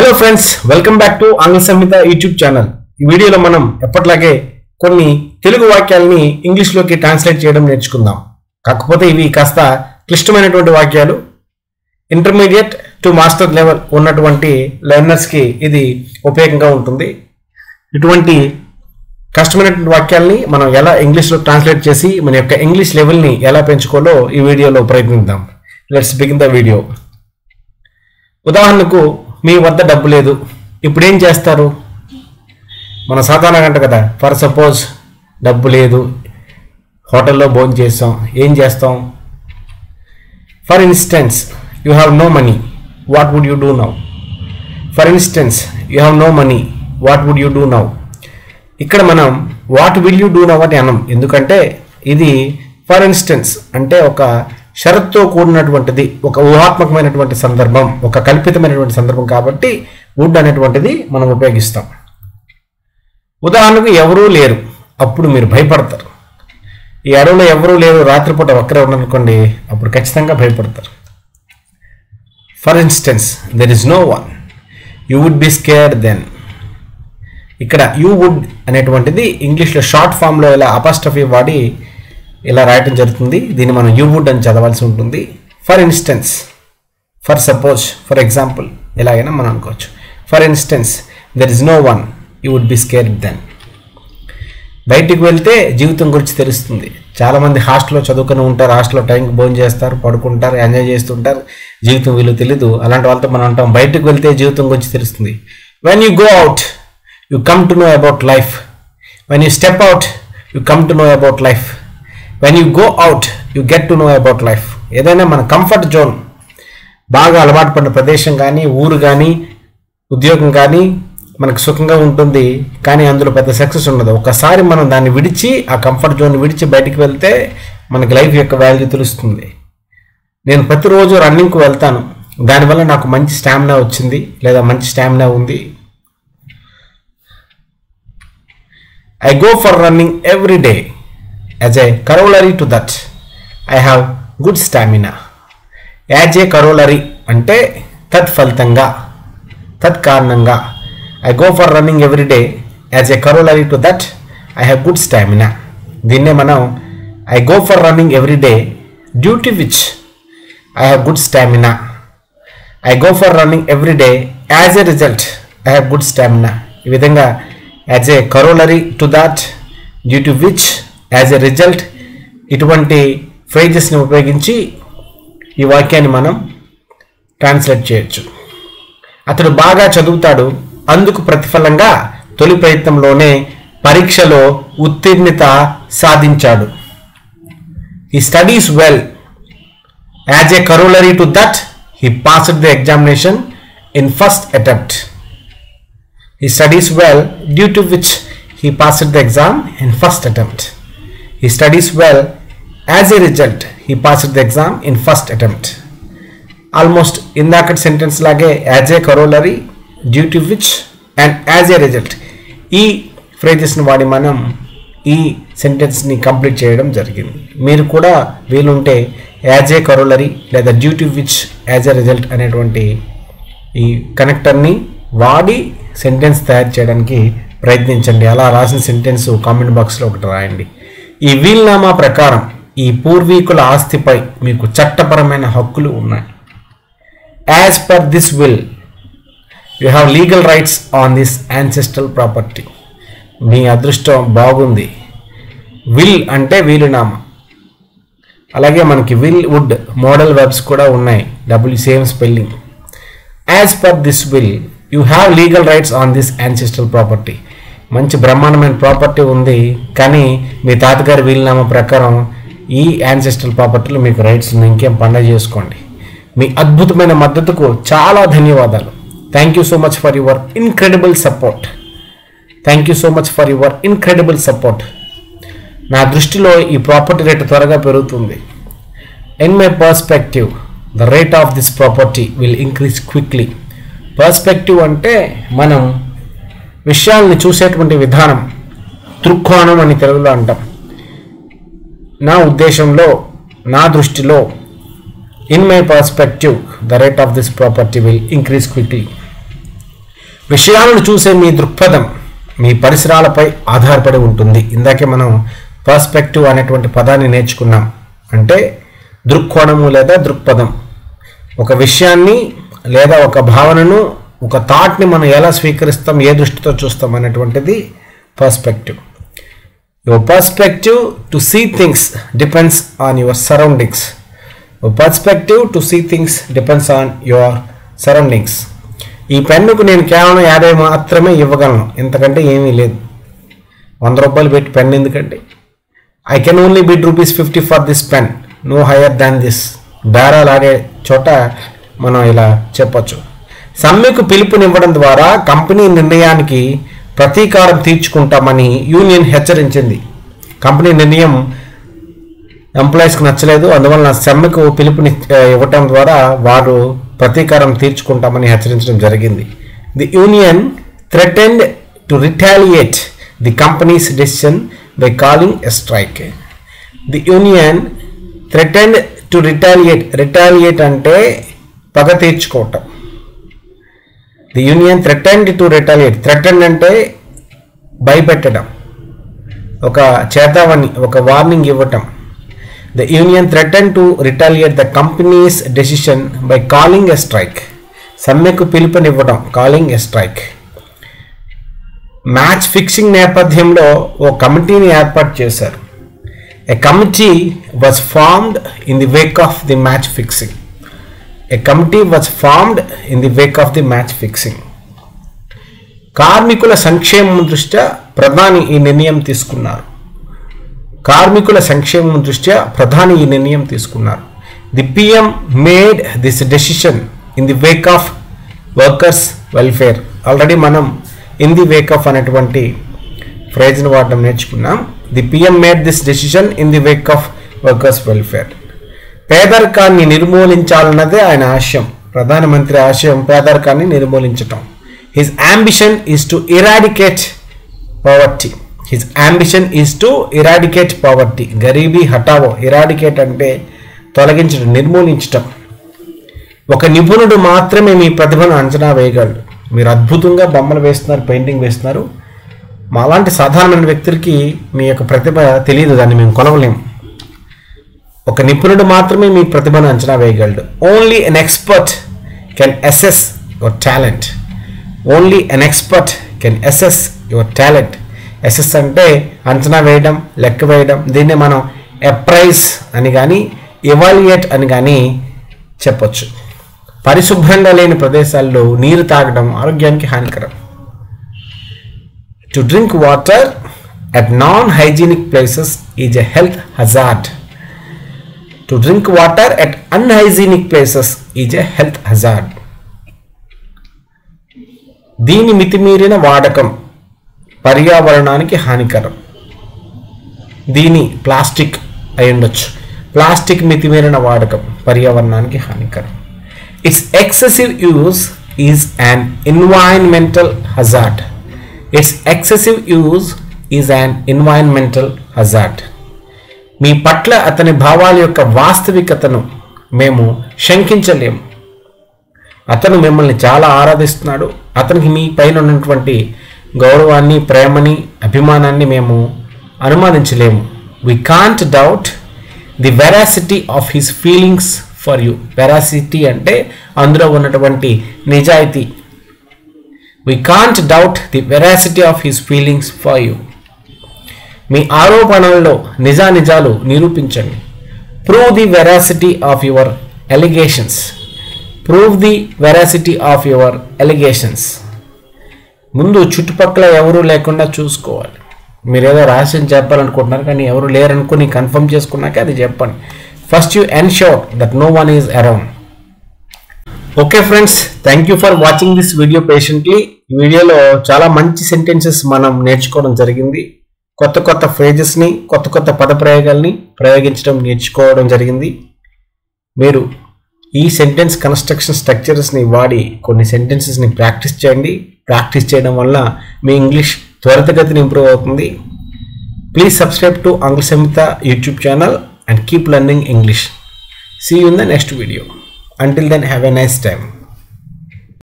Hello friends, welcome back to Aangla Samhita YouTube channel. ఈ వీడియోలో మనం ఎప్పట్లాగే కొన్ని తెలుగు వాక్యాలని ఇంగ్లీష్లోకి ట్రాన్స్లేట్ చేయడం నేర్చుకుందాం. కాకపోతే ఇవి కాస్త క్లిష్టమైనటువంటి వాక్యాలు. ఇంటర్మీడియట్ టు మాస్టర్ లెవెల్ ఉన్నటువంటి లెర్నర్స్కి ఇది ఉపయోగంగా ఉంటుంది. ఇటువంటి కష్టమైనటువంటి వాక్యాలని మనం ఎలా ఇంగ్లీష్లో ట్రాన్స్లేట్ చేసి మన యొక్క ఇంగ్లీష్ లెవెల్ని ఎలా పెంచుకోవాలో ఈ వీడియోలో ప్రయత్నిద్దాం. Let's begin the video. ఉదాహరణకు, మీ వద్ద డబ్బు లేదు, ఇప్పుడు ఏం చేస్తారు? మన సాధారణంగా అంట కదా, ఫర్ సపోజ్ డబ్బు లేదు, హోటల్లో భోజనం చేస్తాం, ఏం చేస్తాం? For instance, you have no money, what would you do now? For instance, you have no money, what would you do now? ఇక్కడ మనం what will you do now అని అనం. ఎందుకంటే ఇది ఫర్ ఇన్స్టెన్స్ అంటే ఒక షరత్తో కూడినటువంటిది, ఒక ఊహాత్మకమైనటువంటి సందర్భం, ఒక కల్పితమైనటువంటి సందర్భం కాబట్టి వుడ్ అనేటువంటిది మనం ఉపయోగిస్తాం. ఉదాహరణకు, ఎవరూ లేరు, అప్పుడు మీరు భయపడతారు. ఈ అడవిలో ఎవరూ లేరు, రాత్రిపూట ఒక్కరే ఉన్నారనుకోండి, అప్పుడు ఖచ్చితంగా భయపడతారు. For instance, there is no one, you would be scared then. ఇక్కడ యూ వుడ్ అనేటువంటిది ఇంగ్లీష్లో షార్ట్ ఫామ్లో ఇలా అపాస్ట్రఫీ వాడి ఇలా రాయటం జరుగుతుంది. దీన్ని మనం యూ వుడ్ అని చదవాల్సి ఉంటుంది. For instance, for suppose, for example ఎలాగైనా మనం అనుకోవచ్చు. For instance, there is no one, you would be scared then. బయటికి వెళ్తే జీవితం గురించి తెలుస్తుంది. చాలామంది హాస్టల్లో చదువుకుని ఉంటారు, హాస్టల్లో టైంకి భోజనం చేస్తారు, పడుకుంటారు, ఎంజాయ్ చేస్తుంటారు, జీవితం విలువ తెలీదు. అలాంటి వాళ్ళతో మనం అంటాం, బయటికి వెళ్తే జీవితం గురించి తెలుస్తుంది. When you go out, you come to know about life. When you step out, you come to know about life. When you go out, you get to know about life. ఏదైనా మన కంఫర్ట్ జోన్, బాగా అలవాటు పడిన ప్రదేశం కానీ, ఊరు కానీ, ఉద్యోగం కానీ మనకు సుఖంగా ఉంటుంది, కానీ అందులో పెద్ద సక్సెస్ ఉండదు. ఒకసారి మనం దాన్ని విడిచి, ఆ కంఫర్ట్ జోన్ విడిచి బయటికి వెళ్తే మనకి లైఫ్ యొక్క వాల్యూ తెలుస్తుంది. నేను ప్రతిరోజు రన్నింగ్కి వెళ్తాను, దానివల్ల నాకు మంచి స్టామినా వచ్చింది లేదా మంచి స్టామినా ఉంది. I go for running every day. As a corollary to that, I have good stamina. As a corollary అంటే తత్ఫలితంగా, తత్కారణంగా. I go for running every day. As a corollary to that, I have good stamina. దీన్నే మనం I go for running every day due to which I have good stamina. I go for running every day as a result I have good stamina. ఈ విధంగా as a corollary to that, due to which, as a result, ఇటువంటి ఫ్రేజెస్ని ఉపయోగించి ఈ వాక్యాన్ని మనం translate చేయొచ్చు. అతడు బాగా చదువుతాడు, అందుకు ప్రతిఫలంగా తొలి ప్రయత్నంలోనే పరీక్షలో ఉత్తీర్ణత సాధించాడు. He studies well. As a corollary to that, he passed the examination in first attempt. He studies well due to which he passed the exam in first attempt. He studies well. As a result, he passed the exam in first attempt. Almost ఇందాకటి sentence లాగే as a corollary, due to which and as a result, ఈ ఫ్రేజెస్ని వాడి మనం ఈ సెంటెన్స్ని complete చేయడం జరిగింది. మీరు కూడా వీలుంటే యాజ్ ఏ కరోలరీ లేదా due to which, as a result అనేటువంటి ఈ కనెక్టర్ని వాడి సెంటెన్స్ తయారు చేయడానికి ప్రయత్నించండి. అలా రాసిన సెంటెన్స్ కామెంట్ బాక్స్లో ఒకటి రాయండి. ఈ వీల్నామా ప్రకారం ఈ పూర్వీకుల ఆస్తిపై మీకు చట్టపరమైన హక్కులు ఉన్నాయి. As per this will, you have legal rights on this ancestral property. మీ అదృష్టం బాగుంది. విల్ అంటే వీలునామా. అలాగే మనకి విల్, వుడ్ మోడల్ వెర్బ్స్ కూడా ఉన్నాయి, same spelling. As per this will, you have legal rights on this ancestral property. మంచి బ్రహ్మాండమైన ప్రాపర్టీ ఉంది, కానీ మీ తాతగారి వీలునామా ప్రకారం ఈ యాన్సెస్ట్రల్ ప్రాపర్టీలో మీకు రైట్స్ ఉన్నాయి. ఇంకేం పండగ చేసుకోండి. మీ అద్భుతమైన మద్దతుకు చాలా ధన్యవాదాలు. Thank you so much for your incredible support. Thank you so much for your incredible support. నా దృష్టిలో ఈ ప్రాపర్టీ రేటు త్వరగా పెరుగుతుంది. In my perspective, the rate of this property will increase quickly. Perspective అంటే మనం విషయాల్ని చూసేటువంటి విధానం, దృక్కోణం అని తెలుగులో అంటాం. నా ఉద్దేశంలో, నా దృష్టిలో, in my perspective, the rate of this property will increase quickly. విషయాలను చూసే మీ దృక్పథం మీ పరిసరాలపై ఆధారపడి ఉంటుంది. ఇందాకే మనం పర్స్పెక్టివ్ అనేటువంటి పదాన్ని నేర్చుకున్నాం. అంటే దృక్కోణము లేదా దృక్పథం. ఒక విషయాన్ని లేదా ఒక భావనను, ఒక థాట్ని మనం ఎలా స్వీకరిస్తాం, ఏ దృష్టితో చూస్తాం అనేటువంటిది perspective. Your perspective to see things depends on your surroundings. Your perspective to see things depends on your surroundings. ఈ పెన్నుకు నేను కేవలం 50 మాత్రమే ఇవ్వగలను, ఇంతకంటే ఏమీ లేదు. 100 రూపాయలు పెట్టి పెన్ ఎందుకంటే I can only bid ₹50 for this pen, no higher than this. బేరాలు ఆడే చోట మనం ఇలా చెప్పొచ్చు. సమ్మెకు పిలుపునివ్వడం ద్వారా కంపెనీ నిర్ణయానికి ప్రతీకారం తీర్చుకుంటామని యూనియన్ హెచ్చరించింది. కంపెనీ నిర్ణయం ఎంప్లాయీస్కి నచ్చలేదు, అందువలన సమ్మెకు పిలుపుని ఇవ్వటం ద్వారా వారు ప్రతీకారం తీర్చుకుంటామని హెచ్చరించడం జరిగింది. The union threatened to retaliate the company's decision by calling a strike. The union threatened to retaliate. Retaliate అంటే పగ తీర్చుకోవటం. The union threatened to retaliate. Threatened అంటే భయపెట్టడం, ఒక చేతావని, ఒక వార్నింగ్ ఇవ్వటం. The union threatened to retaliate the company's decision by calling a strike. సమ్మెకు పిలుపునివ్వడం, calling a strike. Match fixing నేపథ్యంలో ఓ కమిటీని ఏర్పాటు చేశారు. A committee was formed in the wake of the match fixing. A committee was formed in the wake of the match fixing. కార్మికుల సంక్షేమం దృష్ట్యా ప్రధాని ఈ నిర్ణయం తీసుకున్నారు. కార్మికుల సంక్షేమం దృష్ట్యా ప్రధాని ఈ నిర్ణయం తీసుకున్నారు. The PM made this decision in the wake of workers welfare. Already మనం ఇన్ ది వేక్ ఆఫ్ అనేటువంటి ఫ్రేజ్ని వాడడం నేర్చుకున్నాం. The PM made this decision in the wake of workers welfare. పేదరికాన్ని నిర్మూలించాలన్నదే ఆయన ఆశయం. ప్రధానమంత్రి ఆశయం పేదరికాన్ని నిర్మూలించటం. His ambition is to eradicate poverty. His ambition is to eradicate poverty. గరీబీ హటావో. ఇరాడికేట్ అంటే తొలగించడం, నిర్మూలించటం. ఒక నిపుణుడు మాత్రమే మీ ప్రతిభను అంచనా వేయగలడు. మీరు అద్భుతంగా బొమ్మలు వేస్తున్నారు, పెయింటింగ్ వేస్తున్నారు, మాలాంటి సాధారణమైన వ్యక్తులకి మీ యొక్క ప్రతిభ తెలియదు, దాన్ని మేము కొలవలేము. ఒక నిపుణుడు మాత్రమే మీ ప్రతిభను అంచనా వేయగలడు. Only an expert can assess your talent. Only an expert can assess your talent. Assess అంటే అంచనా వేయడం, లెక్క వేయడం. దీన్ని మనం అప్రైజ్ అని కానీ ఎవాల్యుయేట్ అని కానీ చెప్పొచ్చు. పరిశుభ్రంగా లేని ప్రదేశాల్లో నీరు తాగడం ఆరోగ్యానికి హానికరం. To drink water at non hygienic places is a health hazard. To drink water at unhygienic places is a health hazard. దీని మితిమీరిన వాడకం పర్యావరణానికి హానికరం. దీని ప్లాస్టిక్ అయి ఉండొచ్చు. ప్లాస్టిక్ మితిమీరిన వాడకం పర్యావరణానికి హానికరం. It's excessive use is an environmental hazard. It's excessive use is an environmental hazard. మీ పట్ల అతని భావాల యొక్క వాస్తవికతను మేము శంకించలేము. అతను మిమ్మల్ని చాలా ఆరాధిస్తున్నాడు. అతనికి మీ పైన ఉన్నటువంటి గౌరవాన్ని, ప్రేమని, అభిమానాన్ని మేము అనుమానించలేము. We can't doubt the veracity of his feelings for you. Veracity అంటే అందులో ఉన్నటువంటి నిజాయితీ. We can't doubt the veracity of his feelings for you. మీ ఆరోపణల్లో నిజానిజాలు నిరూపించండి. Prove the veracity of your allegations. Prove the veracity of your allegations. ముందు చుట్టుపక్కల ఎవరూ లేకుండా చూసుకోవాలి. మీరు ఏదో రహస్యం చెప్పాలనుకుంటున్నారు కానీ ఎవరు లేరనుకుని కన్ఫర్మ్ చేసుకున్నాక అది చెప్పండి. First you ensure that no one is around. Okay friends, thank you for watching this video patiently. ఈ వీడియోలో చాలా మంచి సెంటెన్సెస్ మనం నేర్చుకోవడం జరిగింది. కొత్త కొత్త ఫ్రేజెస్ని, కొత్త కొత్త పదప్రయోగాల్ని ప్రయోగించడం నేర్చుకోవడం జరిగింది. మీరు ఈ సెంటెన్స్ కన్స్ట్రక్షన్ స్ట్రక్చర్స్ని వాడి కొన్ని సెంటెన్సెస్ని ప్రాక్టీస్ చేయండి. ప్రాక్టీస్ చేయడం వల్ల మీ ఇంగ్లీష్ త్వరితగతిని ఇంప్రూవ్ అవుతుంది. Please subscribe to Aangla Samhita YouTube channel and keep learning English. See you in the next video. Until then, have a nice time.